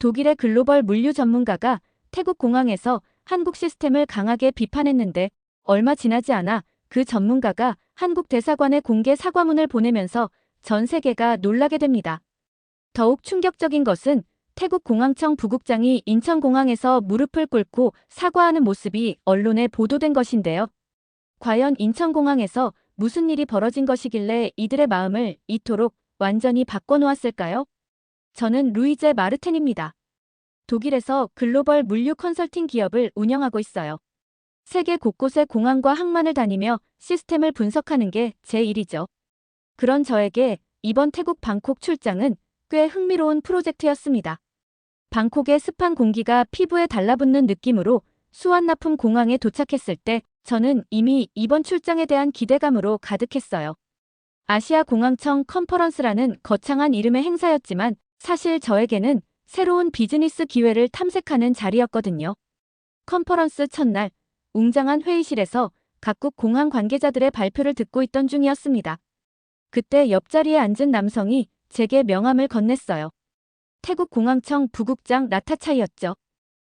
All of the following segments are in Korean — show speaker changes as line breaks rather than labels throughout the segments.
독일의 글로벌 물류 전문가가 태국 공항에서 한국 시스템을 강하게 비판했는데 얼마 지나지 않아 그 전문가가 한국 대사관에 공개 사과문을 보내면서 전 세계가 놀라게 됩니다. 더욱 충격적인 것은 태국 공항청 부국장이 인천공항에서 무릎을 꿇고 사과하는 모습이 언론에 보도된 것인데요. 과연 인천공항에서 무슨 일이 벌어진 것이길래 이들의 마음을 이토록 완전히 바꿔놓았을까요? 저는 루이제 마르텐입니다. 독일에서 글로벌 물류 컨설팅 기업을 운영하고 있어요. 세계 곳곳의 공항과 항만을 다니며 시스템을 분석하는 게 제 일이죠. 그런 저에게 이번 태국 방콕 출장은 꽤 흥미로운 프로젝트였습니다. 방콕의 습한 공기가 피부에 달라붙는 느낌으로 수완나품 공항에 도착했을 때 저는 이미 이번 출장에 대한 기대감으로 가득했어요. 아시아 공항청 컨퍼런스라는 거창한 이름의 행사였지만 사실 저에게는 새로운 비즈니스 기회를 탐색하는 자리였거든요. 컨퍼런스 첫날, 웅장한 회의실에서 각국 공항 관계자들의 발표를 듣고 있던 중이었습니다. 그때 옆자리에 앉은 남성이 제게 명함을 건넸어요. 태국 공항청 부국장 라타차이였죠.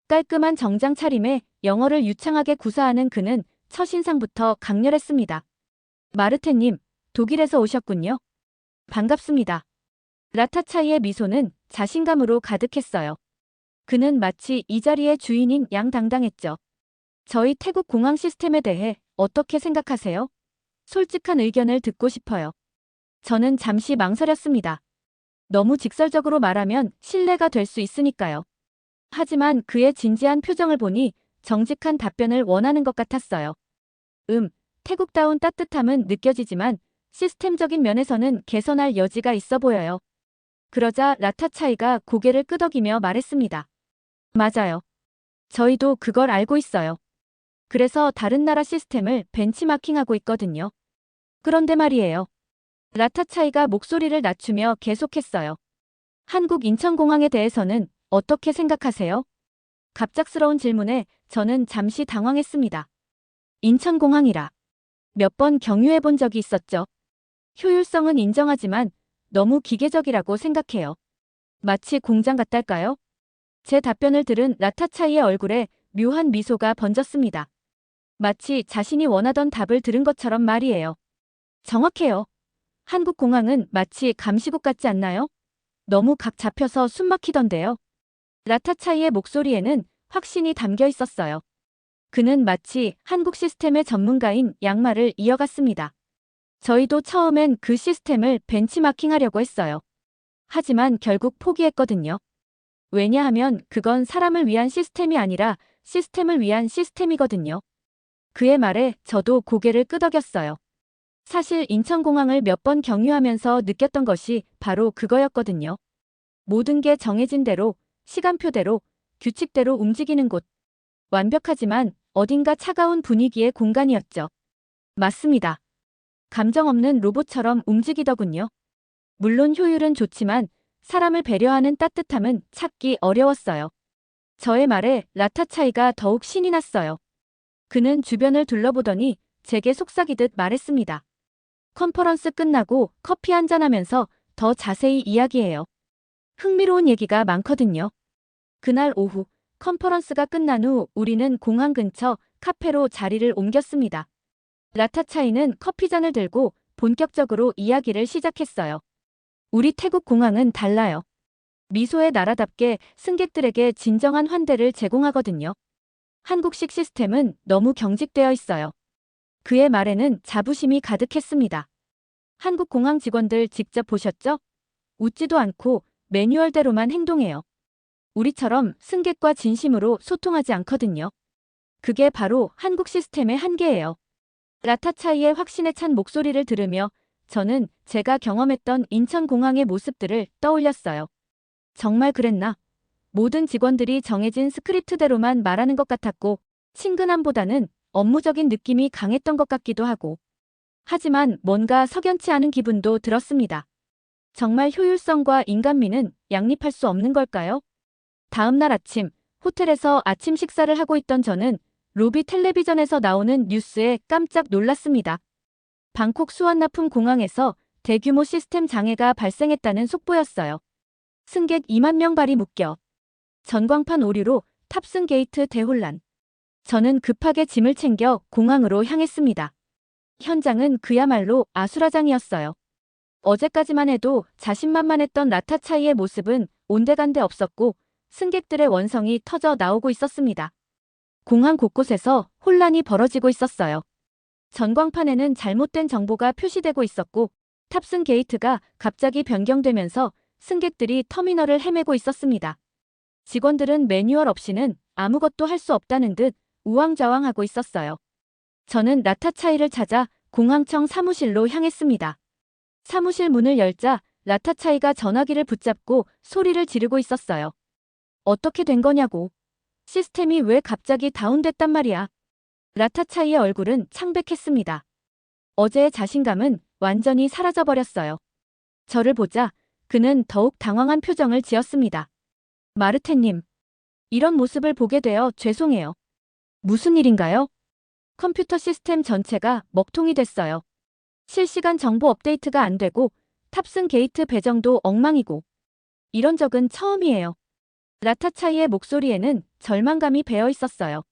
깔끔한 정장 차림에 영어를 유창하게 구사하는 그는 첫인상부터 강렬했습니다. 마르테님, 독일에서 오셨군요. 반갑습니다. 라타차이의 미소는 자신감으로 가득했어요. 그는 마치 이 자리의 주인인 양당당했죠. 저희 태국 공항 시스템에 대해 어떻게 생각하세요? 솔직한 의견을 듣고 싶어요. 저는 잠시 망설였습니다. 너무 직설적으로 말하면 신뢰가 될 수 있으니까요. 하지만 그의 진지한 표정을 보니 정직한 답변을 원하는 것 같았어요. 태국다운 따뜻함은 느껴지지만 시스템적인 면에서는 개선할 여지가 있어 보여요. 그러자 라타차이가 고개를 끄덕이며 말했습니다. 맞아요. 저희도 그걸 알고 있어요. 그래서 다른 나라 시스템을 벤치마킹하고 있거든요. 그런데 말이에요. 라타차이가 목소리를 낮추며 계속했어요. 한국 인천공항에 대해서는 어떻게 생각하세요? 갑작스러운 질문에 저는 잠시 당황했습니다. 인천공항이라. 몇 번 경유해 본 적이 있었죠. 효율성은 인정하지만 너무 기계적이라고 생각해요. 마치 공장 같달까요? 제 답변을 들은 라타차이의 얼굴에 묘한 미소가 번졌습니다. 마치 자신이 원하던 답을 들은 것처럼 말이에요. 정확해요. 한국 공항은 마치 감시국 같지 않나요? 너무 각 잡혀서 숨 막히던데요. 라타차이의 목소리에는 확신이 담겨 있었어요. 그는 마치 한국 시스템의 전문가인 양말을 이어갔습니다. 저희도 처음엔 그 시스템을 벤치마킹하려고 했어요. 하지만 결국 포기했거든요. 왜냐하면 그건 사람을 위한 시스템이 아니라 시스템을 위한 시스템이거든요. 그의 말에 저도 고개를 끄덕였어요. 사실 인천공항을 몇 번 경유하면서 느꼈던 것이 바로 그거였거든요. 모든 게 정해진 대로, 시간표대로, 규칙대로 움직이는 곳. 완벽하지만 어딘가 차가운 분위기의 공간이었죠. 맞습니다. 감정 없는 로봇처럼 움직이더군요. 물론 효율은 좋지만 사람을 배려하는 따뜻함은 찾기 어려웠어요. 저의 말에 라타차이가 더욱 신이 났어요. 그는 주변을 둘러보더니 제게 속삭이듯 말했습니다. 컨퍼런스 끝나고 커피 한잔하면서 더 자세히 이야기해요. 흥미로운 얘기가 많거든요. 그날 오후 컨퍼런스가 끝난 후 우리는 공항 근처 카페로 자리를 옮겼습니다. 라타차이는 커피잔을 들고 본격적으로 이야기를 시작했어요. 우리 태국 공항은 달라요. 미소의 나라답게 승객들에게 진정한 환대를 제공하거든요. 한국식 시스템은 너무 경직되어 있어요. 그의 말에는 자부심이 가득했습니다. 한국 공항 직원들 직접 보셨죠? 웃지도 않고 매뉴얼대로만 행동해요. 우리처럼 승객과 진심으로 소통하지 않거든요. 그게 바로 한국 시스템의 한계예요. 라타차이의 확신에 찬 목소리를 들으며 저는 제가 경험했던 인천공항의 모습들을 떠올렸어요. 정말 그랬나? 모든 직원들이 정해진 스크립트대로만 말하는 것 같았고 친근함보다는 업무적인 느낌이 강했던 것 같기도 하고. 하지만 뭔가 석연치 않은 기분도 들었습니다. 정말 효율성과 인간미는 양립할 수 없는 걸까요? 다음 날 아침, 호텔에서 아침 식사를 하고 있던 저는 로비 텔레비전에서 나오는 뉴스에 깜짝 놀랐습니다. 방콕 수완나품 공항에서 대규모 시스템 장애가 발생했다는 속보였어요. 승객 2만 명 발이 묶여 전광판 오류로 탑승 게이트 대혼란. 저는 급하게 짐을 챙겨 공항으로 향했습니다. 현장은 그야말로 아수라장이었어요. 어제까지만 해도 자신만만했던 라타차이의 모습은 온데간데 없었고 승객들의 원성이 터져 나오고 있었습니다. 공항 곳곳에서 혼란이 벌어지고 있었어요. 전광판에는 잘못된 정보가 표시되고 있었고 탑승 게이트가 갑자기 변경되면서 승객들이 터미널을 헤매고 있었습니다. 직원들은 매뉴얼 없이는 아무것도 할 수 없다는 듯 우왕좌왕하고 있었어요. 저는 라타차이를 찾아 공항청 사무실로 향했습니다. 사무실 문을 열자 라타차이가 전화기를 붙잡고 소리를 지르고 있었어요. 어떻게 된 거냐고. 시스템이 왜 갑자기 다운됐단 말이야. 라타차이의 얼굴은 창백했습니다. 어제의 자신감은 완전히 사라져버렸어요. 저를 보자 그는 더욱 당황한 표정을 지었습니다. 마르테님, 이런 모습을 보게 되어 죄송해요. 무슨 일인가요? 컴퓨터 시스템 전체가 먹통이 됐어요. 실시간 정보 업데이트가 안 되고 탑승 게이트 배정도 엉망이고. 이런 적은 처음이에요. 라타차이의 목소리에는 절망감이 배어 있었어요.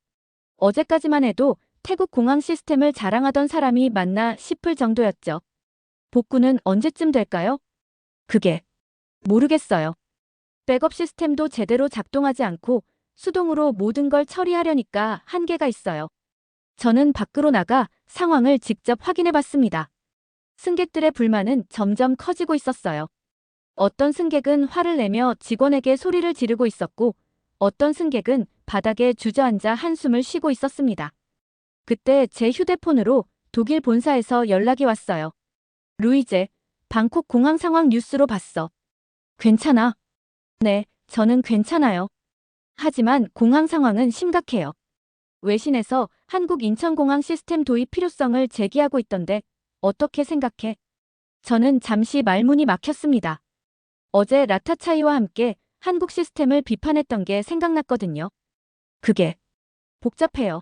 어제까지만 해도 태국 공항 시스템을 자랑하던 사람이 맞나 싶을 정도였죠. 복구는 언제쯤 될까요? 그게 모르겠어요. 백업 시스템도 제대로 작동하지 않고 수동으로 모든 걸 처리하려니까 한계가 있어요. 저는 밖으로 나가 상황을 직접 확인해 봤습니다. 승객들의 불만은 점점 커지고 있었어요. 어떤 승객은 화를 내며 직원에게 소리를 지르고 있었고 어떤 승객은 바닥에 주저앉아 한숨을 쉬고 있었습니다. 그때 제 휴대폰으로 독일 본사에서 연락이 왔어요. 루이제, 방콕 공항 상황 뉴스로 봤어. 괜찮아? 네, 저는 괜찮아요. 하지만 공항 상황은 심각해요. 외신에서 한국 인천공항 시스템 도입 필요성을 제기하고 있던데 어떻게 생각해? 저는 잠시 말문이 막혔습니다. 어제 라타차이와 함께 한국 시스템을 비판했던 게 생각났거든요. 그게 복잡해요.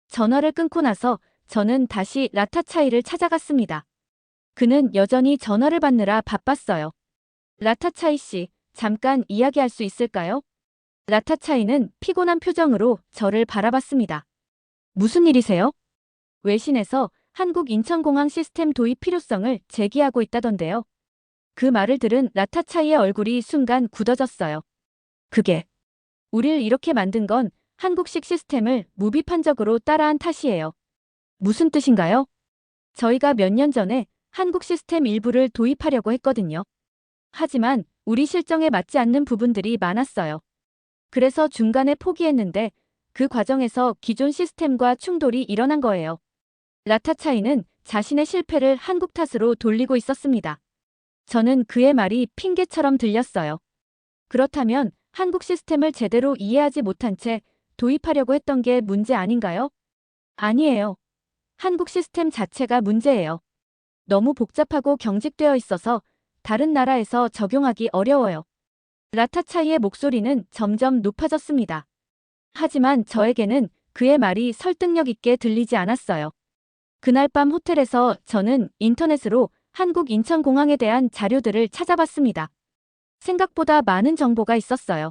전화를 끊고 나서 저는 다시 라타차이를 찾아갔습니다. 그는 여전히 전화를 받느라 바빴어요. 라타차이 씨, 잠깐 이야기할 수 있을까요? 라타차이는 피곤한 표정으로 저를 바라봤습니다. 무슨 일이세요? 외신에서 한국 인천공항 시스템 도입 필요성을 제기하고 있다던데요. 그 말을 들은 라타차이의 얼굴이 순간 굳어졌어요. 그게 우릴 이렇게 만든 건 한국식 시스템을 무비판적으로 따라한 탓이에요. 무슨 뜻인가요? 저희가 몇 년 전에 한국 시스템 일부를 도입하려고 했거든요. 하지만 우리 실정에 맞지 않는 부분들이 많았어요. 그래서 중간에 포기했는데 그 과정에서 기존 시스템과 충돌이 일어난 거예요. 라타차이는 자신의 실패를 한국 탓으로 돌리고 있었습니다. 저는 그의 말이 핑계처럼 들렸어요. 그렇다면 한국 시스템을 제대로 이해하지 못한 채 도입하려고 했던 게 문제 아닌가요? 아니에요. 한국 시스템 자체가 문제예요. 너무 복잡하고 경직되어 있어서 다른 나라에서 적용하기 어려워요. 라타차이의 목소리는 점점 높아졌습니다. 하지만 저에게는 그의 말이 설득력 있게 들리지 않았어요. 그날 밤 호텔에서 저는 인터넷으로 한국 인천공항에 대한 자료들을 찾아봤습니다. 생각보다 많은 정보가 있었어요.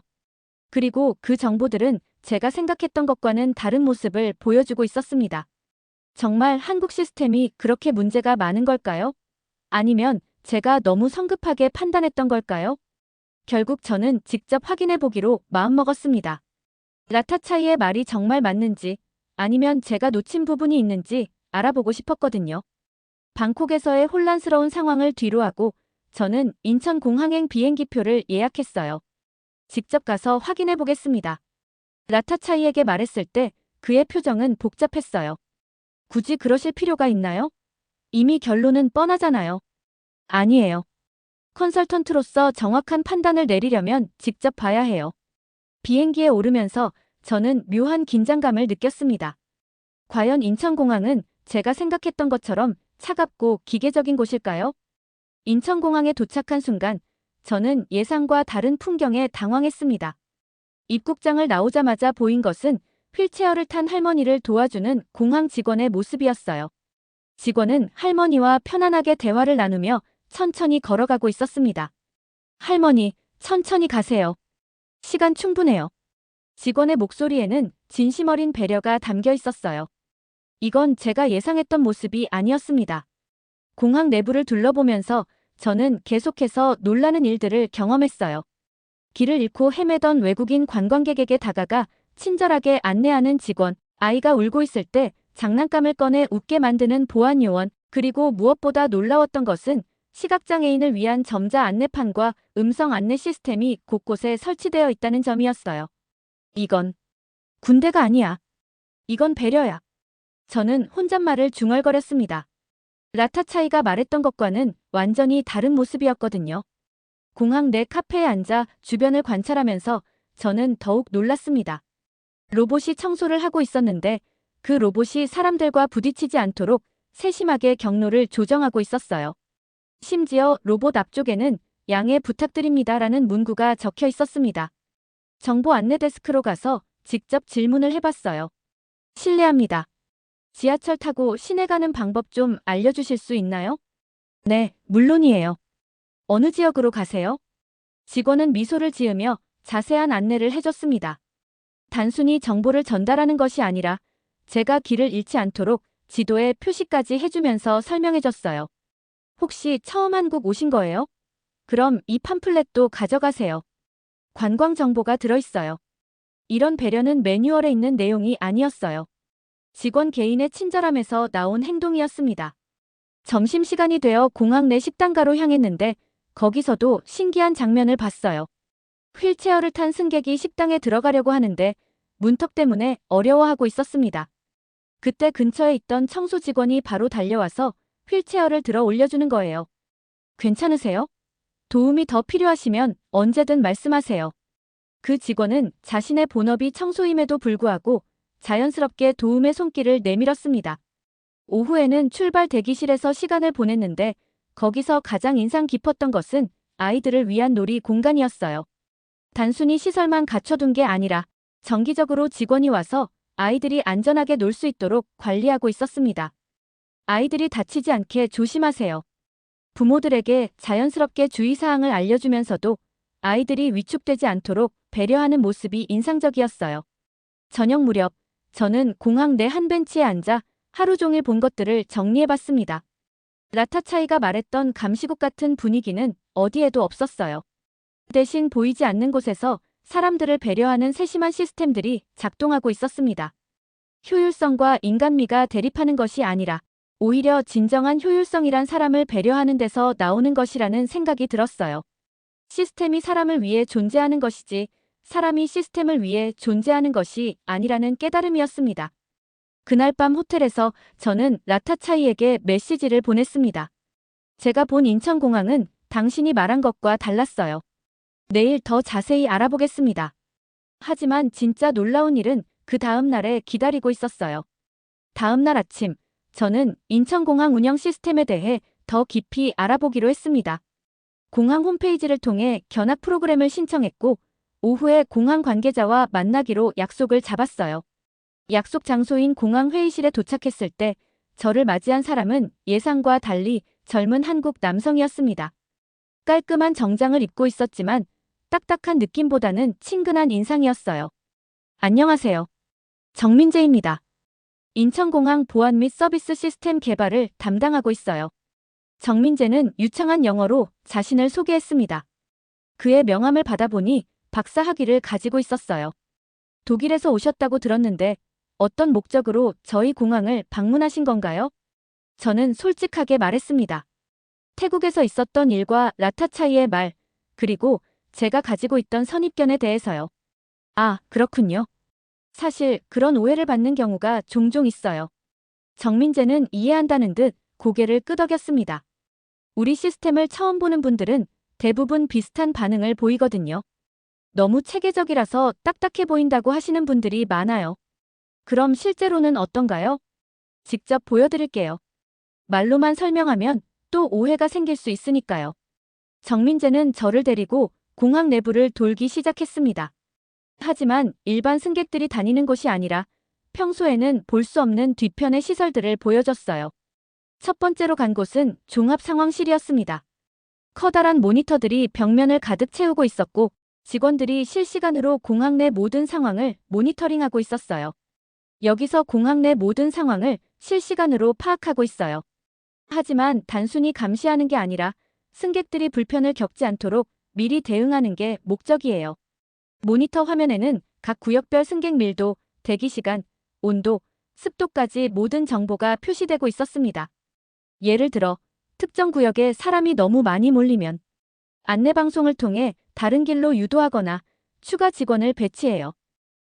그리고 그 정보들은 제가 생각했던 것과는 다른 모습을 보여주고 있었습니다. 정말 한국 시스템이 그렇게 문제가 많은 걸까요? 아니면 제가 너무 성급하게 판단했던 걸까요? 결국 저는 직접 확인해 보기로 마음먹었습니다. 라타차이의 말이 정말 맞는지 아니면 제가 놓친 부분이 있는지 알아보고 싶었거든요. 방콕에서의 혼란스러운 상황을 뒤로하고 저는 인천공항행 비행기표를 예약했어요. 직접 가서 확인해 보겠습니다. 라타차이에게 말했을 때 그의 표정은 복잡했어요. 굳이 그러실 필요가 있나요? 이미 결론은 뻔하잖아요. 아니에요. 컨설턴트로서 정확한 판단을 내리려면 직접 봐야 해요. 비행기에 오르면서 저는 묘한 긴장감을 느꼈습니다. 과연 인천공항은 제가 생각했던 것처럼 차갑고 기계적인 곳일까요? 인천공항에 도착한 순간 저는 예상과 다른 풍경에 당황했습니다. 입국장을 나오자마자 보인 것은 휠체어를 탄 할머니를 도와주는 공항 직원의 모습이었어요. 직원은 할머니와 편안하게 대화를 나누며 천천히 걸어가고 있었습니다. 할머니, 천천히 가세요. 시간 충분해요. 직원의 목소리에는 진심 어린 배려가 담겨 있었어요. 이건 제가 예상했던 모습이 아니었습니다. 공항 내부를 둘러보면서 저는 계속해서 놀라는 일들을 경험했어요. 길을 잃고 헤매던 외국인 관광객에게 다가가 친절하게 안내하는 직원, 아이가 울고 있을 때 장난감을 꺼내 웃게 만드는 보안 요원, 그리고 무엇보다 놀라웠던 것은 시각장애인을 위한 점자 안내판과 음성 안내 시스템이 곳곳에 설치되어 있다는 점이었어요. 이건 군대가 아니야. 이건 배려야. 저는 혼잣말을 중얼거렸습니다. 라타차이가 말했던 것과는 완전히 다른 모습이었거든요. 공항 내 카페에 앉아 주변을 관찰하면서 저는 더욱 놀랐습니다. 로봇이 청소를 하고 있었는데 그 로봇이 사람들과 부딪히지 않도록 세심하게 경로를 조정하고 있었어요. 심지어 로봇 앞쪽에는 양해 부탁드립니다라는 문구가 적혀 있었습니다. 정보 안내 데스크로 가서 직접 질문을 해봤어요. 실례합니다. 지하철 타고 시내 가는 방법 좀 알려주실 수 있나요? 네, 물론이에요. 어느 지역으로 가세요? 직원은 미소를 지으며 자세한 안내를 해줬습니다. 단순히 정보를 전달하는 것이 아니라 제가 길을 잃지 않도록 지도에 표시까지 해주면서 설명해줬어요. 혹시 처음 한국 오신 거예요? 그럼 이 팜플렛도 가져가세요. 관광 정보가 들어있어요. 이런 배려는 매뉴얼에 있는 내용이 아니었어요. 직원 개인의 친절함에서 나온 행동이었습니다. 점심시간이 되어 공항 내 식당가로 향했는데 거기서도 신기한 장면을 봤어요. 휠체어를 탄 승객이 식당에 들어가려고 하는데 문턱 때문에 어려워하고 있었습니다. 그때 근처에 있던 청소 직원이 바로 달려와서 휠체어를 들어 올려주는 거예요. 괜찮으세요? 도움이 더 필요하시면 언제든 말씀하세요. 그 직원은 자신의 본업이 청소임에도 불구하고 자연스럽게 도움의 손길을 내밀었습니다. 오후에는 출발 대기실에서 시간을 보냈는데 거기서 가장 인상 깊었던 것은 아이들을 위한 놀이 공간이었어요. 단순히 시설만 갖춰둔 게 아니라 정기적으로 직원이 와서 아이들이 안전하게 놀 수 있도록 관리하고 있었습니다. 아이들이 다치지 않게 조심하세요. 부모들에게 자연스럽게 주의사항을 알려주면서도 아이들이 위축되지 않도록 배려하는 모습이 인상적이었어요. 저녁 무렵, 저는 공항 내 한 벤치에 앉아 하루 종일 본 것들을 정리해봤습니다. 라타차이가 말했던 감시국 같은 분위기는 어디에도 없었어요. 대신 보이지 않는 곳에서 사람들을 배려하는 세심한 시스템들이 작동하고 있었습니다. 효율성과 인간미가 대립하는 것이 아니라 오히려 진정한 효율성이란 사람을 배려하는 데서 나오는 것이라는 생각이 들었어요. 시스템이 사람을 위해 존재하는 것이지 사람이 시스템을 위해 존재하는 것이 아니라는 깨달음이었습니다. 그날 밤 호텔에서 저는 라타차이에게 메시지를 보냈습니다. 제가 본 인천공항은 당신이 말한 것과 달랐어요. 내일 더 자세히 알아보겠습니다. 하지만 진짜 놀라운 일은 그 다음 날에 기다리고 있었어요. 다음 날 아침, 저는 인천공항 운영 시스템에 대해 더 깊이 알아보기로 했습니다. 공항 홈페이지를 통해 견학 프로그램을 신청했고, 오후에 공항 관계자와 만나기로 약속을 잡았어요. 약속 장소인 공항 회의실에 도착했을 때 저를 맞이한 사람은 예상과 달리 젊은 한국 남성이었습니다. 깔끔한 정장을 입고 있었지만 딱딱한 느낌보다는 친근한 인상이었어요. 안녕하세요. 정민재입니다. 인천공항 보안 및 서비스 시스템 개발을 담당하고 있어요. 정민재는 유창한 영어로 자신을 소개했습니다. 그의 명함을 받아보니 박사 학위를 가지고 있었어요. 독일에서 오셨다고 들었는데 어떤 목적으로 저희 공항을 방문하신 건가요? 저는 솔직하게 말했습니다. 태국에서 있었던 일과 라타차이의 말, 그리고 제가 가지고 있던 선입견에 대해서요. 아, 그렇군요. 사실 그런 오해를 받는 경우가 종종 있어요. 정민재는 이해한다는 듯 고개를 끄덕였습니다. 우리 시스템을 처음 보는 분들은 대부분 비슷한 반응을 보이거든요. 너무 체계적이라서 딱딱해 보인다고 하시는 분들이 많아요. 그럼 실제로는 어떤가요? 직접 보여드릴게요. 말로만 설명하면 또 오해가 생길 수 있으니까요. 정민재는 저를 데리고 공항 내부를 돌기 시작했습니다. 하지만 일반 승객들이 다니는 곳이 아니라 평소에는 볼 수 없는 뒤편의 시설들을 보여줬어요. 첫 번째로 간 곳은 종합 상황실이었습니다. 커다란 모니터들이 벽면을 가득 채우고 있었고 직원들이 실시간으로 공항 내 모든 상황을 모니터링하고 있었어요. 여기서 공항 내 모든 상황을 실시간으로 파악하고 있어요. 하지만 단순히 감시하는 게 아니라 승객들이 불편을 겪지 않도록 미리 대응하는 게 목적이에요. 모니터 화면에는 각 구역별 승객 밀도, 대기 시간, 온도, 습도까지 모든 정보가 표시되고 있었습니다. 예를 들어 특정 구역에 사람이 너무 많이 몰리면 안내방송을 통해 다른 길로 유도하거나 추가 직원을 배치해요.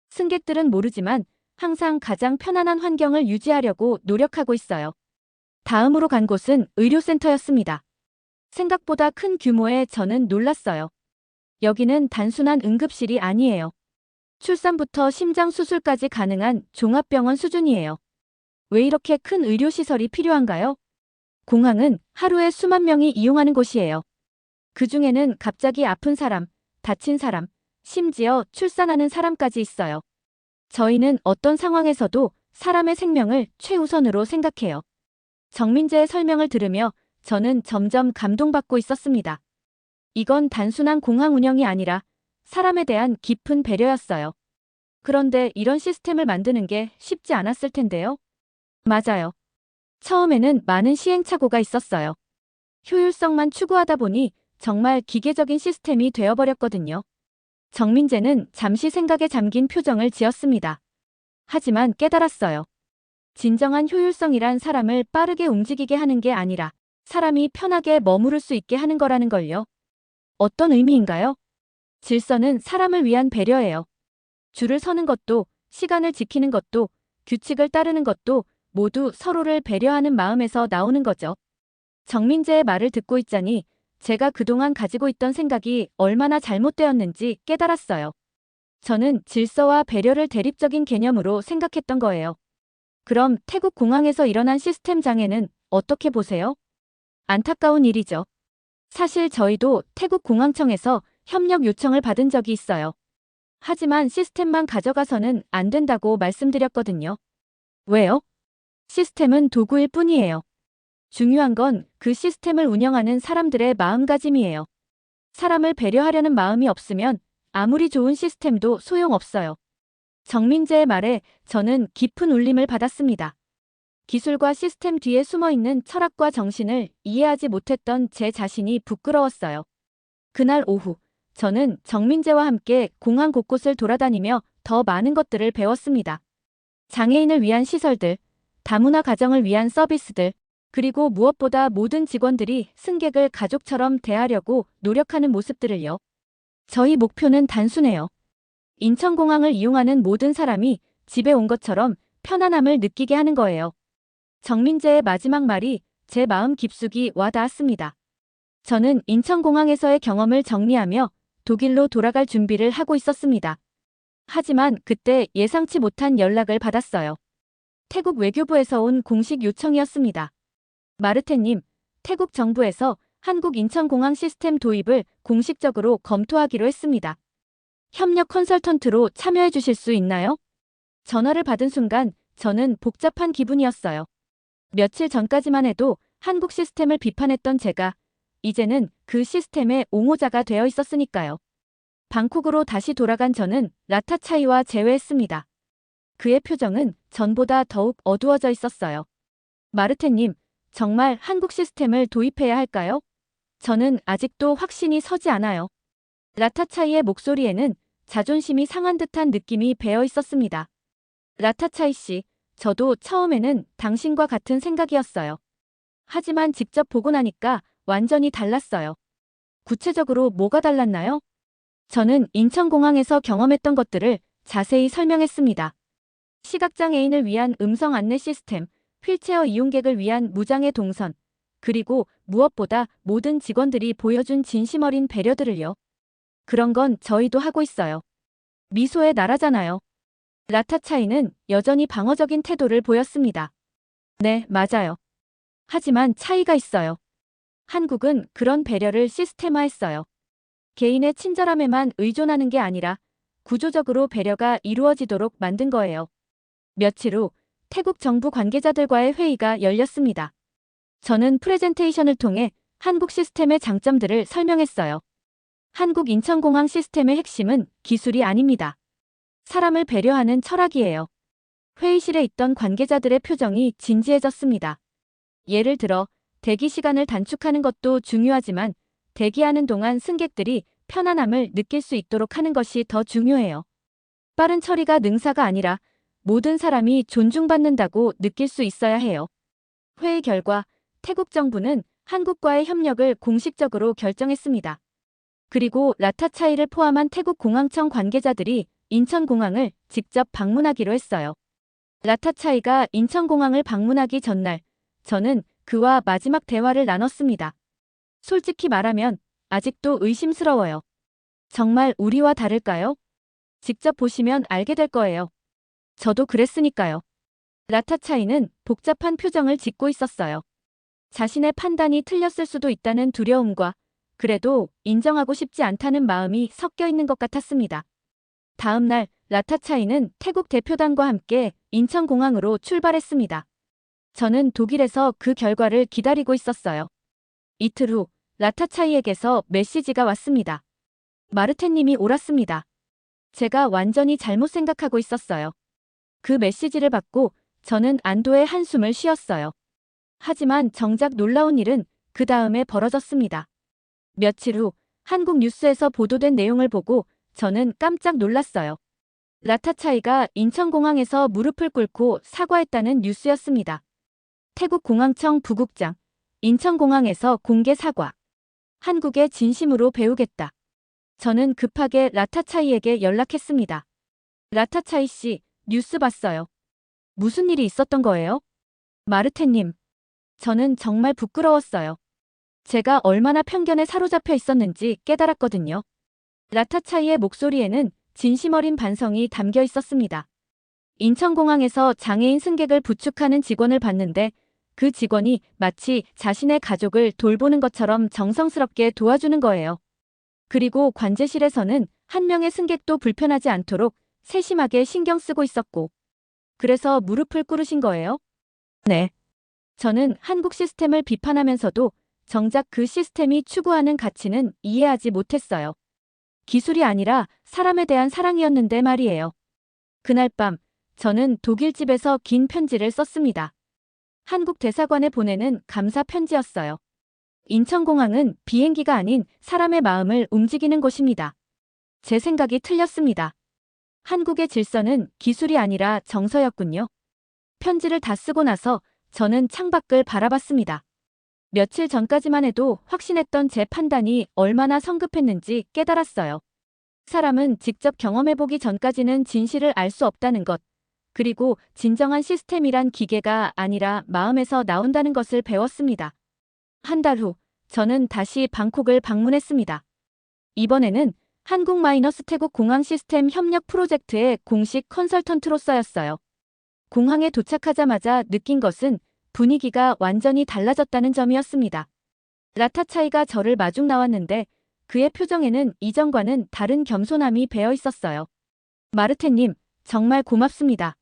승객들은 모르지만 항상 가장 편안한 환경을 유지하려고 노력하고 있어요. 다음으로 간 곳은 의료센터였습니다. 생각보다 큰 규모에 저는 놀랐어요. 여기는 단순한 응급실이 아니에요. 출산부터 심장 수술까지 가능한 종합병원 수준이에요. 왜 이렇게 큰 의료시설이 필요한가요? 공항은 하루에 수만 명이 이용하는 곳이에요. 그 중에는 갑자기 아픈 사람, 다친 사람, 심지어 출산하는 사람까지 있어요. 저희는 어떤 상황에서도 사람의 생명을 최우선으로 생각해요. 정민재의 설명을 들으며 저는 점점 감동받고 있었습니다. 이건 단순한 공항 운영이 아니라 사람에 대한 깊은 배려였어요. 그런데 이런 시스템을 만드는 게 쉽지 않았을 텐데요. 맞아요. 처음에는 많은 시행착오가 있었어요. 효율성만 추구하다 보니 정말 기계적인 시스템이 되어버렸거든요. 정민재는 잠시 생각에 잠긴 표정을 지었습니다. 하지만 깨달았어요. 진정한 효율성이란 사람을 빠르게 움직이게 하는 게 아니라 사람이 편하게 머무를 수 있게 하는 거라는 걸요. 어떤 의미인가요? 질서는 사람을 위한 배려예요. 줄을 서는 것도, 시간을 지키는 것도, 규칙을 따르는 것도 모두 서로를 배려하는 마음에서 나오는 거죠. 정민재의 말을 듣고 있자니 제가 그동안 가지고 있던 생각이 얼마나 잘못되었는지 깨달았어요. 저는 질서와 배려를 대립적인 개념으로 생각했던 거예요. 그럼 태국 공항에서 일어난 시스템 장애는 어떻게 보세요? 안타까운 일이죠. 사실 저희도 태국 공항청에서 협력 요청을 받은 적이 있어요. 하지만 시스템만 가져가서는 안 된다고 말씀드렸거든요. 왜요? 시스템은 도구일 뿐이에요. 중요한 건 그 시스템을 운영하는 사람들의 마음가짐이에요. 사람을 배려하려는 마음이 없으면 아무리 좋은 시스템도 소용없어요. 정민재의 말에 저는 깊은 울림을 받았습니다. 기술과 시스템 뒤에 숨어있는 철학과 정신을 이해하지 못했던 제 자신이 부끄러웠어요. 그날 오후, 저는 정민재와 함께 공항 곳곳을 돌아다니며 더 많은 것들을 배웠습니다. 장애인을 위한 시설들, 다문화 가정을 위한 서비스들, 그리고 무엇보다 모든 직원들이 승객을 가족처럼 대하려고 노력하는 모습들을요. 저희 목표는 단순해요. 인천공항을 이용하는 모든 사람이 집에 온 것처럼 편안함을 느끼게 하는 거예요. 정민재의 마지막 말이 제 마음 깊숙이 와 닿았습니다. 저는 인천공항에서의 경험을 정리하며 독일로 돌아갈 준비를 하고 있었습니다. 하지만 그때 예상치 못한 연락을 받았어요. 태국 외교부에서 온 공식 요청이었습니다. 마르테님, 태국 정부에서 한국 인천공항 시스템 도입을 공식적으로 검토하기로 했습니다. 협력 컨설턴트로 참여해 주실 수 있나요? 전화를 받은 순간 저는 복잡한 기분이었어요. 며칠 전까지만 해도 한국 시스템을 비판했던 제가 이제는 그 시스템의 옹호자가 되어 있었으니까요. 방콕으로 다시 돌아간 저는 라타차이와 재회했습니다. 그의 표정은 전보다 더욱 어두워져 있었어요. 마르테님, 정말 한국 시스템을 도입해야 할까요? 저는 아직도 확신이 서지 않아요. 라타차이의 목소리에는 자존심이 상한 듯한 느낌이 배어 있었습니다. 라타차이 씨, 저도 처음에는 당신과 같은 생각이었어요. 하지만 직접 보고 나니까 완전히 달랐어요. 구체적으로 뭐가 달랐나요? 저는 인천공항에서 경험했던 것들을 자세히 설명했습니다. 시각장애인을 위한 음성 안내 시스템, 휠체어 이용객을 위한 무장애 동선, 그리고 무엇보다 모든 직원들이 보여준 진심 어린 배려들을요. 그런 건 저희도 하고 있어요. 미소의 나라잖아요. 라타차이는 여전히 방어적인 태도를 보였습니다. 네, 맞아요. 하지만 차이가 있어요. 한국은 그런 배려를 시스템화했어요. 개인의 친절함에만 의존하는 게 아니라 구조적으로 배려가 이루어지도록 만든 거예요. 며칠 후 태국 정부 관계자들과의 회의가 열렸습니다. 저는 프레젠테이션을 통해 한국 시스템의 장점들을 설명했어요. 한국 인천공항 시스템의 핵심은 기술이 아닙니다. 사람을 배려하는 철학이에요. 회의실에 있던 관계자들의 표정이 진지해졌습니다. 예를 들어 대기 시간을 단축하는 것도 중요하지만 대기하는 동안 승객들이 편안함을 느낄 수 있도록 하는 것이 더 중요해요. 빠른 처리가 능사가 아니라 모든 사람이 존중받는다고 느낄 수 있어야 해요. 회의 결과 태국 정부는 한국과의 협력을 공식적으로 결정했습니다. 그리고 라타차이를 포함한 태국 공항청 관계자들이 인천공항을 직접 방문하기로 했어요. 라타차이가 인천공항을 방문하기 전날 저는 그와 마지막 대화를 나눴습니다. 솔직히 말하면 아직도 의심스러워요. 정말 우리와 다를까요? 직접 보시면 알게 될 거예요. 저도 그랬으니까요. 라타차이는 복잡한 표정을 짓고 있었어요. 자신의 판단이 틀렸을 수도 있다는 두려움과 그래도 인정하고 싶지 않다는 마음이 섞여 있는 것 같았습니다. 다음 날 라타차이는 태국 대표단과 함께 인천공항으로 출발했습니다. 저는 독일에서 그 결과를 기다리고 있었어요. 이틀 후 라타차이에게서 메시지가 왔습니다. 마르테님이 옳았습니다. 제가 완전히 잘못 생각하고 있었어요. 그 메시지를 받고 저는 안도의 한숨을 쉬었어요. 하지만 정작 놀라운 일은 그 다음에 벌어졌습니다. 며칠 후 한국 뉴스에서 보도된 내용을 보고 저는 깜짝 놀랐어요. 라타차이가 인천공항에서 무릎을 꿇고 사과했다는 뉴스였습니다. 태국 공항청 부국장, 인천공항에서 공개 사과. 한국의 진심으로 배우겠다. 저는 급하게 라타차이에게 연락했습니다. 라타차이 씨, 뉴스 봤어요. 무슨 일이 있었던 거예요? 마르테님, 저는 정말 부끄러웠어요. 제가 얼마나 편견에 사로잡혀 있었는지 깨달았거든요. 라타차이의 목소리에는 진심 어린 반성이 담겨 있었습니다. 인천공항에서 장애인 승객을 부축하는 직원을 봤는데 그 직원이 마치 자신의 가족을 돌보는 것처럼 정성스럽게 도와주는 거예요. 그리고 관제실에서는 한 명의 승객도 불편하지 않도록 세심하게 신경 쓰고 있었고. 그래서 무릎을 꿇으신 거예요? 네. 저는 한국 시스템을 비판하면서도 정작 그 시스템이 추구하는 가치는 이해하지 못했어요. 기술이 아니라 사람에 대한 사랑이었는데 말이에요. 그날 밤 저는 독일집에서 긴 편지를 썼습니다. 한국 대사관에 보내는 감사 편지였어요. 인천공항은 비행기가 아닌 사람의 마음을 움직이는 곳입니다. 제 생각이 틀렸습니다. 한국의 질서는 기술이 아니라 정서였군요. 편지를 다 쓰고 나서 저는 창밖을 바라봤습니다. 며칠 전까지만 해도 확신했던 제 판단이 얼마나 성급했는지 깨달았어요. 사람은 직접 경험해보기 전까지는 진실을 알 수 없다는 것, 그리고 진정한 시스템이란 기계가 아니라 마음에서 나온다는 것을 배웠습니다. 한 달 후, 저는 다시 방콕을 방문했습니다. 이번에는 한국-태국 공항 시스템 협력 프로젝트의 공식 컨설턴트로서였어요. 공항에 도착하자마자 느낀 것은 분위기가 완전히 달라졌다는 점이었습니다. 라타차이가 저를 마중 나왔는데 그의 표정에는 이전과는 다른 겸손함이 배어 있었어요. 마르테님, 정말 고맙습니다.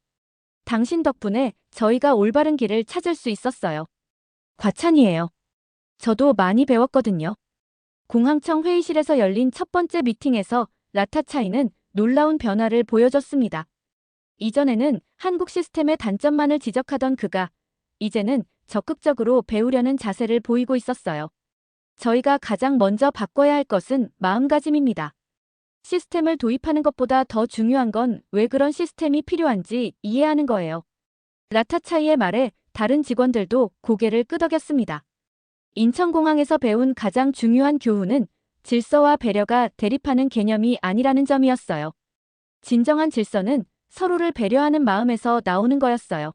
당신 덕분에 저희가 올바른 길을 찾을 수 있었어요. 과찬이에요. 저도 많이 배웠거든요. 공항청 회의실에서 열린 첫 번째 미팅에서 라타차이는 놀라운 변화를 보여줬습니다. 이전에는 한국 시스템의 단점만을 지적하던 그가 이제는 적극적으로 배우려는 자세를 보이고 있었어요. 저희가 가장 먼저 바꿔야 할 것은 마음가짐입니다. 시스템을 도입하는 것보다 더 중요한 건 왜 그런 시스템이 필요한지 이해하는 거예요. 라타차이의 말에 다른 직원들도 고개를 끄덕였습니다. 인천공항에서 배운 가장 중요한 교훈은 질서와 배려가 대립하는 개념이 아니라는 점이었어요. 진정한 질서는 서로를 배려하는 마음에서 나오는 거였어요.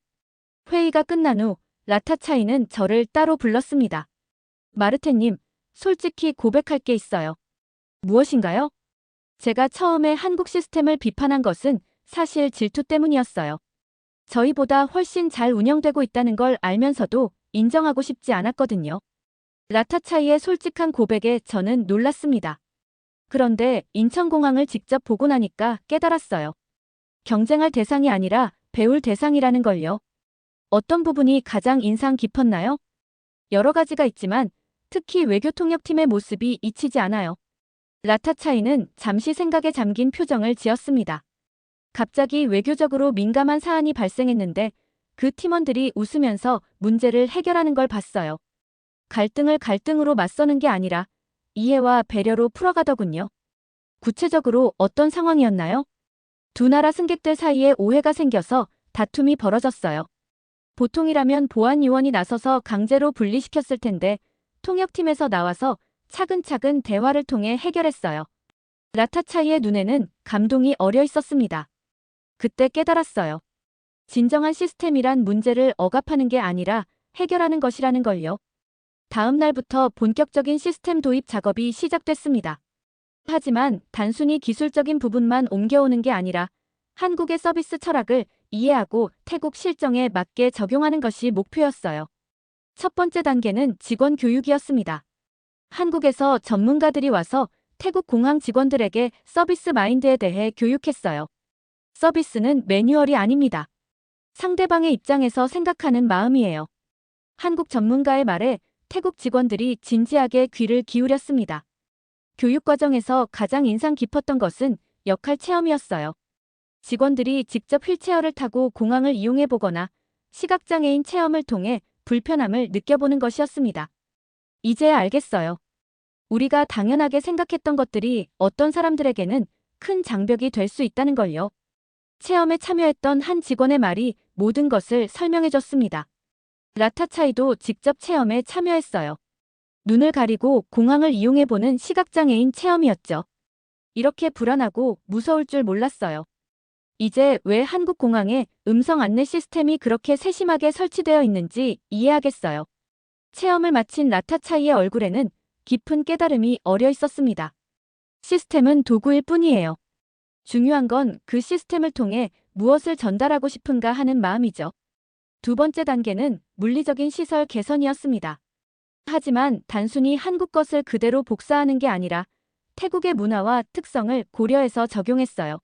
회의가 끝난 후 라타차이는 저를 따로 불렀습니다. 마르테님, 솔직히 고백할 게 있어요. 무엇인가요? 제가 처음에 한국 시스템을 비판한 것은 사실 질투 때문이었어요. 저희보다 훨씬 잘 운영되고 있다는 걸 알면서도 인정하고 싶지 않았거든요. 라타차이의 솔직한 고백에 저는 놀랐습니다. 그런데 인천공항을 직접 보고 나니까 깨달았어요. 경쟁할 대상이 아니라 배울 대상이라는 걸요. 어떤 부분이 가장 인상 깊었나요? 여러 가지가 있지만 특히 외교통역팀의 모습이 잊히지 않아요. 라타차이는 잠시 생각에 잠긴 표정을 지었습니다. 갑자기 외교적으로 민감한 사안이 발생했는데 그 팀원들이 웃으면서 문제를 해결하는 걸 봤어요. 갈등을 갈등으로 맞서는 게 아니라 이해와 배려로 풀어가더군요. 구체적으로 어떤 상황이었나요? 두 나라 승객들 사이에 오해가 생겨서 다툼이 벌어졌어요. 보통이라면 보안 요원이 나서서 강제로 분리시켰을 텐데 통역팀에서 나와서 차근차근 대화를 통해 해결했어요. 라타차이의 눈에는 감동이 어려 있었습니다. 그때 깨달았어요. 진정한 시스템이란 문제를 억압하는 게 아니라 해결하는 것이라는 걸요. 다음 날부터 본격적인 시스템 도입 작업이 시작됐습니다. 하지만 단순히 기술적인 부분만 옮겨오는 게 아니라 한국의 서비스 철학을 이해하고 태국 실정에 맞게 적용하는 것이 목표였어요. 첫 번째 단계는 직원 교육이었습니다. 한국에서 전문가들이 와서 태국 공항 직원들에게 서비스 마인드에 대해 교육했어요. 서비스는 매뉴얼이 아닙니다. 상대방의 입장에서 생각하는 마음이에요. 한국 전문가의 말에 태국 직원들이 진지하게 귀를 기울였습니다. 교육 과정에서 가장 인상 깊었던 것은 역할 체험이었어요. 직원들이 직접 휠체어를 타고 공항을 이용해 보거나 시각장애인 체험을 통해 불편함을 느껴보는 것이었습니다. 이제야 알겠어요. 우리가 당연하게 생각했던 것들이 어떤 사람들에게는 큰 장벽이 될 수 있다는 걸요. 체험에 참여했던 한 직원의 말이 모든 것을 설명해줬습니다. 라타차이도 직접 체험에 참여했어요. 눈을 가리고 공항을 이용해보는 시각장애인 체험이었죠. 이렇게 불안하고 무서울 줄 몰랐어요. 이제 왜 한국 공항에 음성 안내 시스템이 그렇게 세심하게 설치되어 있는지 이해하겠어요. 체험을 마친 라타차이의 얼굴에는 깊은 깨달음이 어려 있었습니다. 시스템은 도구일 뿐이에요. 중요한 건 그 시스템을 통해 무엇을 전달하고 싶은가 하는 마음이죠. 두 번째 단계는 물리적인 시설 개선이었습니다. 하지만 단순히 한국 것을 그대로 복사하는 게 아니라 태국의 문화와 특성을 고려해서 적용했어요.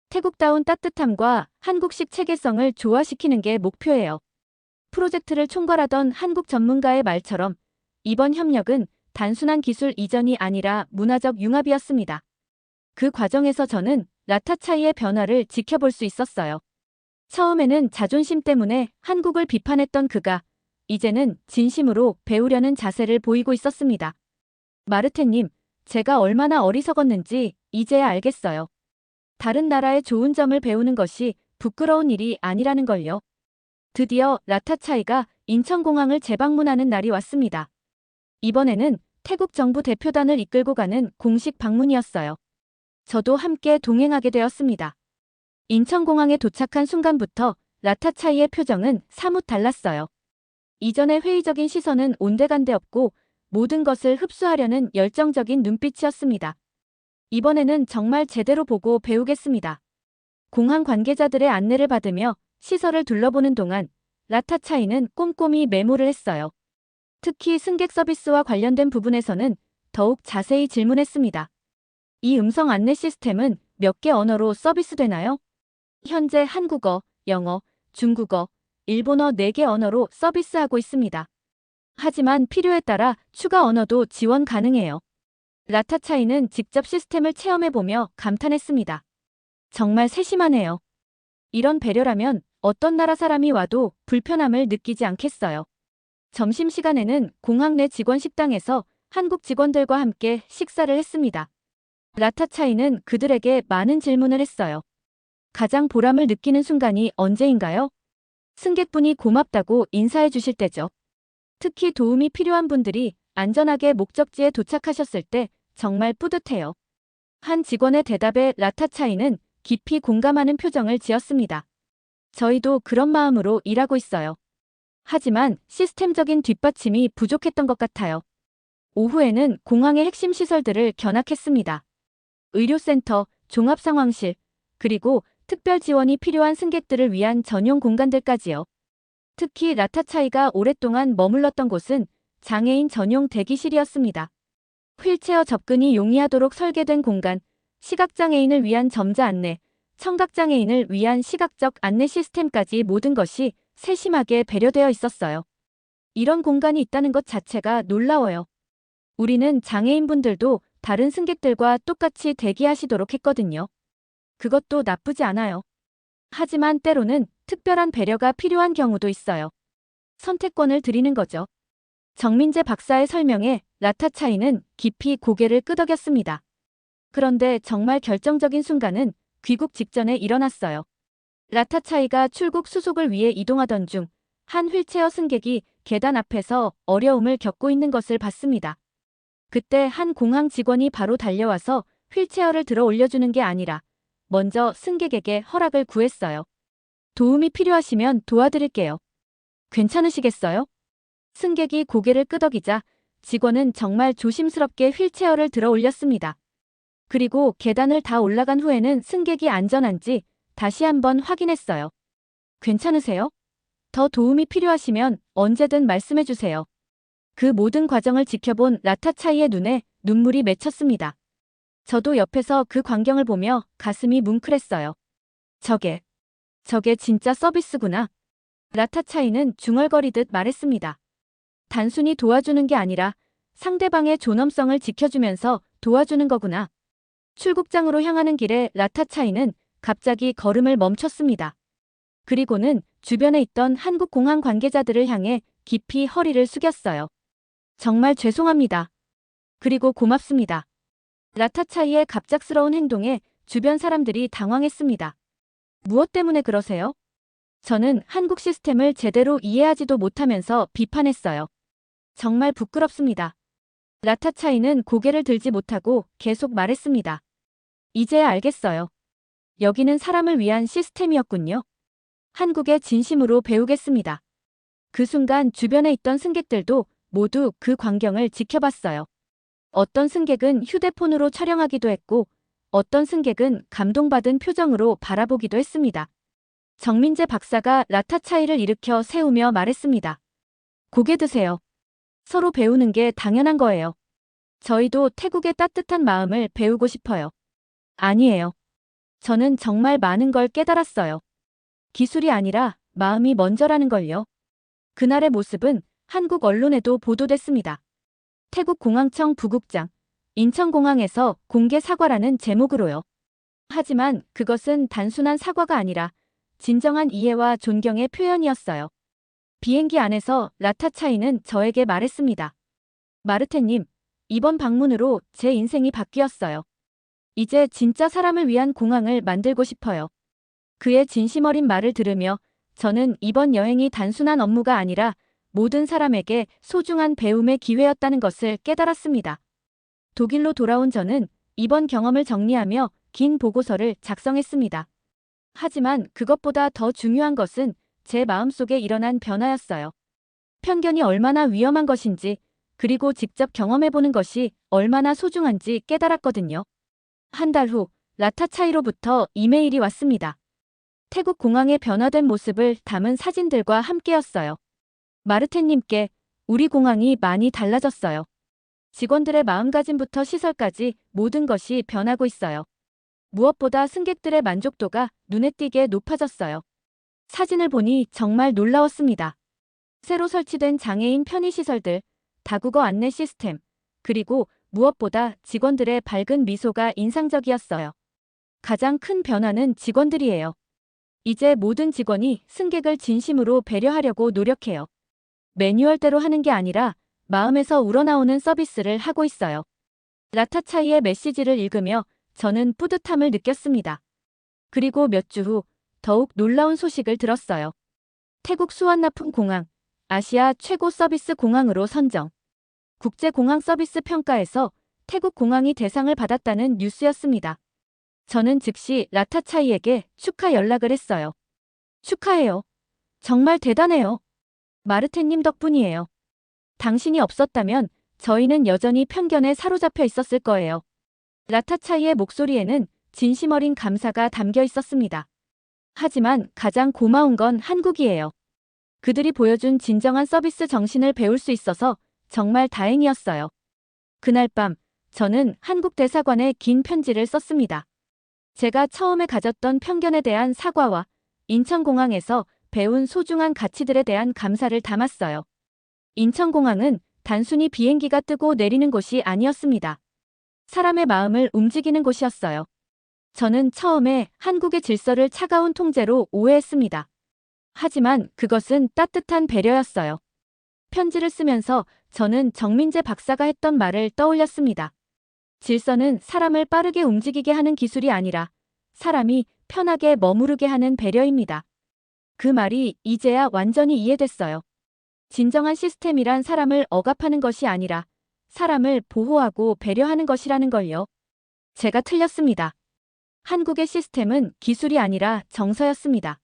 태국다운 따뜻함과 한국식 체계성을 조화시키는 게 목표예요. 프로젝트를 총괄하던 한국 전문가의 말처럼 이번 협력은 단순한 기술 이전이 아니라 문화적 융합이었습니다. 그 과정에서 저는 라타차이의 변화를 지켜볼 수 있었어요. 처음에는 자존심 때문에 한국을 비판했던 그가 이제는 진심으로 배우려는 자세를 보이고 있었습니다. 마르테님, 제가 얼마나 어리석었는지 이제야 알겠어요. 다른 나라의 좋은 점을 배우는 것이 부끄러운 일이 아니라는 걸요. 드디어 라타차이가 인천공항을 재방문하는 날이 왔습니다. 이번에는 태국 정부 대표단을 이끌고 가는 공식 방문이었어요. 저도 함께 동행하게 되었습니다. 인천공항에 도착한 순간부터 라타차이의 표정은 사뭇 달랐어요. 이전의 회의적인 시선은 온데간데 없고 모든 것을 흡수하려는 열정적인 눈빛이었습니다. 이번에는 정말 제대로 보고 배우겠습니다. 공항 관계자들의 안내를 받으며 시설을 둘러보는 동안 라타차이는 꼼꼼히 메모를 했어요. 특히 승객 서비스와 관련된 부분에서는 더욱 자세히 질문했습니다. 이 음성 안내 시스템은 몇 개 언어로 서비스되나요? 현재 한국어, 영어, 중국어, 일본어 4개 언어로 서비스하고 있습니다. 하지만 필요에 따라 추가 언어도 지원 가능해요. 라타차이는 직접 시스템을 체험해보며 감탄했습니다. 정말 세심하네요. 이런 배려라면 어떤 나라 사람이 와도 불편함을 느끼지 않겠어요. 점심시간에는 공항 내 직원 식당에서 한국 직원들과 함께 식사를 했습니다. 라타차이는 그들에게 많은 질문을 했어요. 가장 보람을 느끼는 순간이 언제인가요? 승객분이 고맙다고 인사해 주실 때죠. 특히 도움이 필요한 분들이 안전하게 목적지에 도착하셨을 때 정말 뿌듯해요. 한 직원의 대답에 라타차이는 깊이 공감하는 표정을 지었습니다. 저희도 그런 마음으로 일하고 있어요. 하지만 시스템적인 뒷받침이 부족했던 것 같아요. 오후에는 공항의 핵심 시설들을 견학했습니다. 의료센터, 종합상황실, 그리고 특별 지원이 필요한 승객들을 위한 전용 공간들까지요. 특히 라타차이가 오랫동안 머물렀던 곳은 장애인 전용 대기실이었습니다. 휠체어 접근이 용이하도록 설계된 공간, 시각장애인을 위한 점자 안내, 청각장애인을 위한 시각적 안내 시스템까지 모든 것이 세심하게 배려되어 있었어요. 이런 공간이 있다는 것 자체가 놀라워요. 우리는 장애인분들도 다른 승객들과 똑같이 대기하시도록 했거든요. 그것도 나쁘지 않아요. 하지만 때로는 특별한 배려가 필요한 경우도 있어요. 선택권을 드리는 거죠. 정민재 박사의 설명에 라타차이는 깊이 고개를 끄덕였습니다. 그런데 정말 결정적인 순간은 귀국 직전에 일어났어요. 라타차이가 출국 수속을 위해 이동하던 중 한 휠체어 승객이 계단 앞에서 어려움을 겪고 있는 것을 봤습니다. 그때 한 공항 직원이 바로 달려와서 휠체어를 들어 올려주는 게 아니라 먼저 승객에게 허락을 구했어요. 도움이 필요하시면 도와드릴게요. 괜찮으시겠어요? 승객이 고개를 끄덕이자 직원은 정말 조심스럽게 휠체어를 들어 올렸습니다. 그리고 계단을 다 올라간 후에는 승객이 안전한지 다시 한번 확인했어요. 괜찮으세요? 더 도움이 필요하시면 언제든 말씀해 주세요. 그 모든 과정을 지켜본 라타차이의 눈에 눈물이 맺혔습니다. 저도 옆에서 그 광경을 보며 가슴이 뭉클했어요. 저게 진짜 서비스구나. 라타차이는 중얼거리듯 말했습니다. 단순히 도와주는 게 아니라 상대방의 존엄성을 지켜주면서 도와주는 거구나. 출국장으로 향하는 길에 라타차이는 갑자기 걸음을 멈췄습니다. 그리고는 주변에 있던 한국 공항 관계자들을 향해 깊이 허리를 숙였어요. 정말 죄송합니다. 그리고 고맙습니다. 라타차이의 갑작스러운 행동에 주변 사람들이 당황했습니다. 무엇 때문에 그러세요? 저는 한국 시스템을 제대로 이해하지도 못하면서 비판했어요. 정말 부끄럽습니다. 라타차이는 고개를 들지 못하고 계속 말했습니다. 이제야 알겠어요. 여기는 사람을 위한 시스템이었군요. 한국의 진심으로 배우겠습니다. 그 순간 주변에 있던 승객들도 모두 그 광경을 지켜봤어요. 어떤 승객은 휴대폰으로 촬영하기도 했고 어떤 승객은 감동받은 표정으로 바라보기도 했습니다. 정민재 박사가 라타차이를 일으켜 세우며 말했습니다. 고개 드세요. 서로 배우는 게 당연한 거예요. 저희도 태국의 따뜻한 마음을 배우고 싶어요. 아니에요. 저는 정말 많은 걸 깨달았어요. 기술이 아니라 마음이 먼저라는 걸요. 그날의 모습은 한국 언론에도 보도됐습니다. 태국 공항청 부국장, 인천공항에서 공개 사과라는 제목으로요. 하지만 그것은 단순한 사과가 아니라 진정한 이해와 존경의 표현이었어요. 비행기 안에서 라타차이는 저에게 말했습니다. 마르테님, 이번 방문으로 제 인생이 바뀌었어요. 이제 진짜 사람을 위한 공항을 만들고 싶어요. 그의 진심 어린 말을 들으며 저는 이번 여행이 단순한 업무가 아니라 모든 사람에게 소중한 배움의 기회였다는 것을 깨달았습니다. 독일로 돌아온 저는 이번 경험을 정리하며 긴 보고서를 작성했습니다. 하지만 그것보다 더 중요한 것은 제 마음속에 일어난 변화였어요. 편견이 얼마나 위험한 것인지, 그리고 직접 경험해보는 것이 얼마나 소중한지 깨달았거든요. 한 달 후, 라타차이로부터 이메일이 왔습니다. 태국 공항의 변화된 모습을 담은 사진들과 함께였어요. 마르테님께 우리 공항이 많이 달라졌어요. 직원들의 마음가짐부터 시설까지 모든 것이 변하고 있어요. 무엇보다 승객들의 만족도가 눈에 띄게 높아졌어요. 사진을 보니 정말 놀라웠습니다. 새로 설치된 장애인 편의시설들, 다국어 안내 시스템, 그리고 무엇보다 직원들의 밝은 미소가 인상적이었어요. 가장 큰 변화는 직원들이에요. 이제 모든 직원이 승객을 진심으로 배려하려고 노력해요. 매뉴얼대로 하는 게 아니라 마음에서 우러나오는 서비스를 하고 있어요. 라타차이의 메시지를 읽으며 저는 뿌듯함을 느꼈습니다. 그리고 몇 주 후 더욱 놀라운 소식을 들었어요. 태국 수완나품 공항, 아시아 최고 서비스 공항으로 선정. 국제공항 서비스 평가에서 태국 공항이 대상을 받았다는 뉴스였습니다. 저는 즉시 라타차이에게 축하 연락을 했어요. 축하해요. 정말 대단해요. 마르테님 덕분이에요. 당신이 없었다면 저희는 여전히 편견에 사로잡혀 있었을 거예요. 라타차이의 목소리에는 진심 어린 감사가 담겨 있었습니다. 하지만 가장 고마운 건 한국이에요. 그들이 보여준 진정한 서비스 정신을 배울 수 있어서 정말 다행이었어요. 그날 밤, 저는 한국 대사관에 긴 편지를 썼습니다. 제가 처음에 가졌던 편견에 대한 사과와 인천공항에서 배운 소중한 가치들에 대한 감사를 담았어요. 인천공항은 단순히 비행기가 뜨고 내리는 곳이 아니었습니다. 사람의 마음을 움직이는 곳이었어요. 저는 처음에 한국의 질서를 차가운 통제로 오해했습니다. 하지만 그것은 따뜻한 배려였어요. 편지를 쓰면서 저는 정민재 박사가 했던 말을 떠올렸습니다. 질서는 사람을 빠르게 움직이게 하는 기술이 아니라 사람이 편하게 머무르게 하는 배려입니다. 그 말이 이제야 완전히 이해됐어요. 진정한 시스템이란 사람을 억압하는 것이 아니라 사람을 보호하고 배려하는 것이라는 걸요. 제가 틀렸습니다. 한국의 시스템은 기술이 아니라 정서였습니다.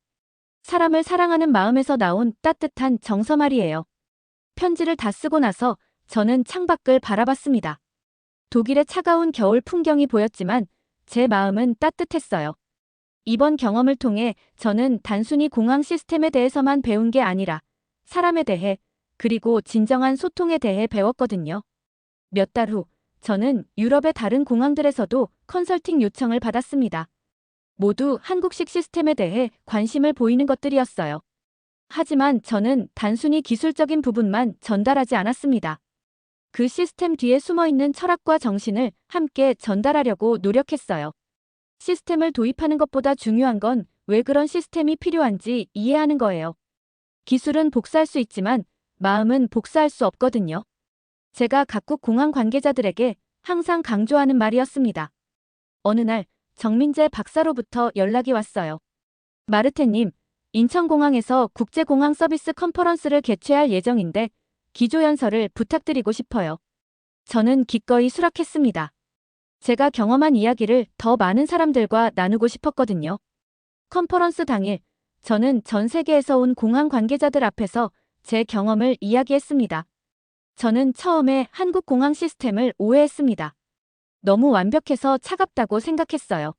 사람을 사랑하는 마음에서 나온 따뜻한 정서 말이에요. 편지를 다 쓰고 나서 저는 창밖을 바라봤습니다. 독일의 차가운 겨울 풍경이 보였지만 제 마음은 따뜻했어요. 이번 경험을 통해 저는 단순히 공항 시스템에 대해서만 배운 게 아니라 사람에 대해 그리고 진정한 소통에 대해 배웠거든요. 몇 달 후 저는 유럽의 다른 공항들에서도 컨설팅 요청을 받았습니다. 모두 한국식 시스템에 대해 관심을 보이는 것들이었어요. 하지만 저는 단순히 기술적인 부분만 전달하지 않았습니다. 그 시스템 뒤에 숨어있는 철학과 정신을 함께 전달하려고 노력했어요. 시스템을 도입하는 것보다 중요한 건 왜 그런 시스템이 필요한지 이해하는 거예요. 기술은 복사할 수 있지만 마음은 복사할 수 없거든요. 제가 각국 공항 관계자들에게 항상 강조하는 말이었습니다. 어느 날 정민재 박사로부터 연락이 왔어요. 마르테님, 인천공항에서 국제공항 서비스 컨퍼런스를 개최할 예정인데 기조연설을 부탁드리고 싶어요. 저는 기꺼이 수락했습니다. 제가 경험한 이야기를 더 많은 사람들과 나누고 싶었거든요. 컨퍼런스 당일, 저는 전 세계에서 온 공항 관계자들 앞에서 제 경험을 이야기했습니다. 저는 처음에 한국 공항 시스템을 오해했습니다. 너무 완벽해서 차갑다고 생각했어요.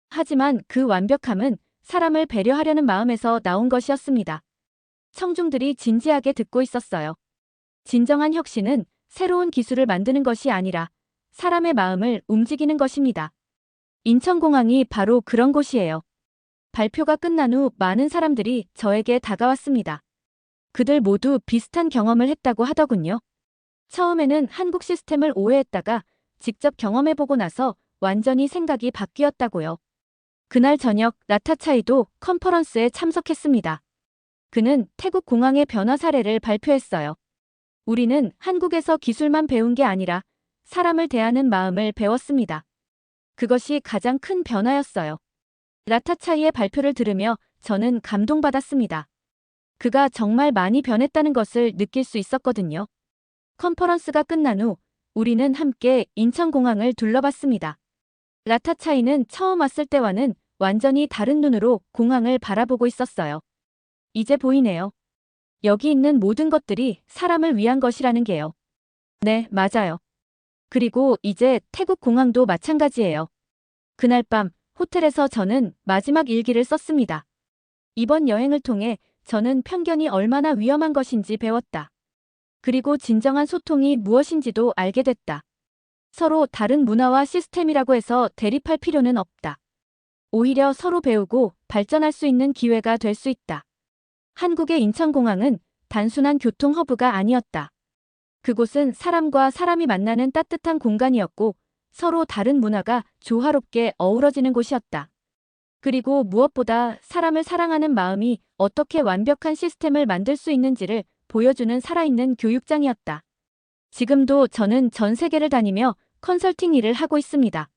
하지만 그 완벽함은 사람을 배려하려는 마음에서 나온 것이었습니다. 청중들이 진지하게 듣고 있었어요. 진정한 혁신은 새로운 기술을 만드는 것이 아니라 사람의 마음을 움직이는 것입니다. 인천공항이 바로 그런 곳이에요. 발표가 끝난 후 많은 사람들이 저에게 다가왔습니다. 그들 모두 비슷한 경험을 했다고 하더군요. 처음에는 한국 시스템을 오해했다가 직접 경험해보고 나서 완전히 생각이 바뀌었다고요. 그날 저녁 라타차이도 컨퍼런스에 참석했습니다. 그는 태국 공항의 변화 사례를 발표했어요. 우리는 한국에서 기술만 배운 게 아니라 사람을 대하는 마음을 배웠습니다. 그것이 가장 큰 변화였어요. 라타차이의 발표를 들으며 저는 감동받았습니다. 그가 정말 많이 변했다는 것을 느낄 수 있었거든요. 컨퍼런스가 끝난 후 우리는 함께 인천공항을 둘러봤습니다. 라타차이는 처음 왔을 때와는 완전히 다른 눈으로 공항을 바라보고 있었어요. 이제 보이네요. 여기 있는 모든 것들이 사람을 위한 것이라는 게요. 네, 맞아요. 그리고 이제 태국 공항도 마찬가지예요. 그날 밤 호텔에서 저는 마지막 일기를 썼습니다. 이번 여행을 통해 저는 편견이 얼마나 위험한 것인지 배웠다. 그리고 진정한 소통이 무엇인지도 알게 됐다. 서로 다른 문화와 시스템이라고 해서 대립할 필요는 없다. 오히려 서로 배우고 발전할 수 있는 기회가 될 수 있다. 한국의 인천공항은 단순한 교통 허브가 아니었다. 그곳은 사람과 사람이 만나는 따뜻한 공간이었고 서로 다른 문화가 조화롭게 어우러지는 곳이었다. 그리고 무엇보다 사람을 사랑하는 마음이 어떻게 완벽한 시스템을 만들 수 있는지를 보여주는 살아있는 교육장이었다. 지금도 저는 전 세계를 다니며 컨설팅 일을 하고 있습니다.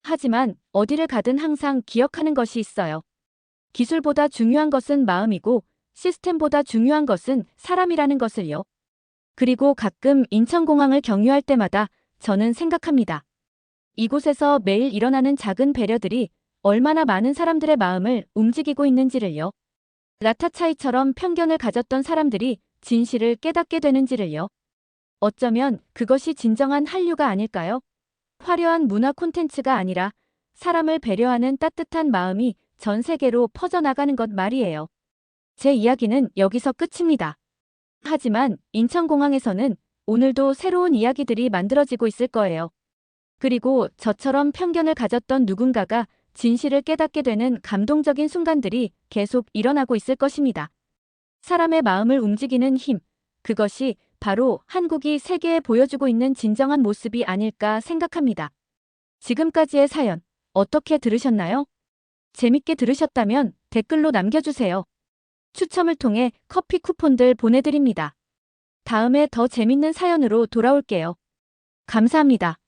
하지만 어디를 가든 항상 기억하는 것이 있어요. 기술보다 중요한 것은 마음이고 시스템보다 중요한 것은 사람이라는 것을요. 그리고 가끔 인천공항을 경유할 때마다 저는 생각합니다. 이곳에서 매일 일어나는 작은 배려들이 얼마나 많은 사람들의 마음을 움직이고 있는지를요. 라타차이처럼 편견을 가졌던 사람들이 진실을 깨닫게 되는지를요. 어쩌면 그것이 진정한 한류가 아닐까요? 화려한 문화 콘텐츠가 아니라 사람을 배려하는 따뜻한 마음이 전 세계로 퍼져나가는 것 말이에요. 제 이야기는 여기서 끝입니다. 하지만 인천공항에서는 오늘도 새로운 이야기들이 만들어지고 있을 거예요. 그리고 저처럼 편견을 가졌던 누군가가 진실을 깨닫게 되는 감동적인 순간들이 계속 일어나고 있을 것입니다. 사람의 마음을 움직이는 힘, 그것이 바로 한국이 세계에 보여주고 있는 진정한 모습이 아닐까 생각합니다. 지금까지의 사연 어떻게 들으셨나요? 재밌게 들으셨다면 댓글로 남겨주세요. 추첨을 통해 커피 쿠폰들 보내드립니다. 다음에 더 재밌는 사연으로 돌아올게요. 감사합니다.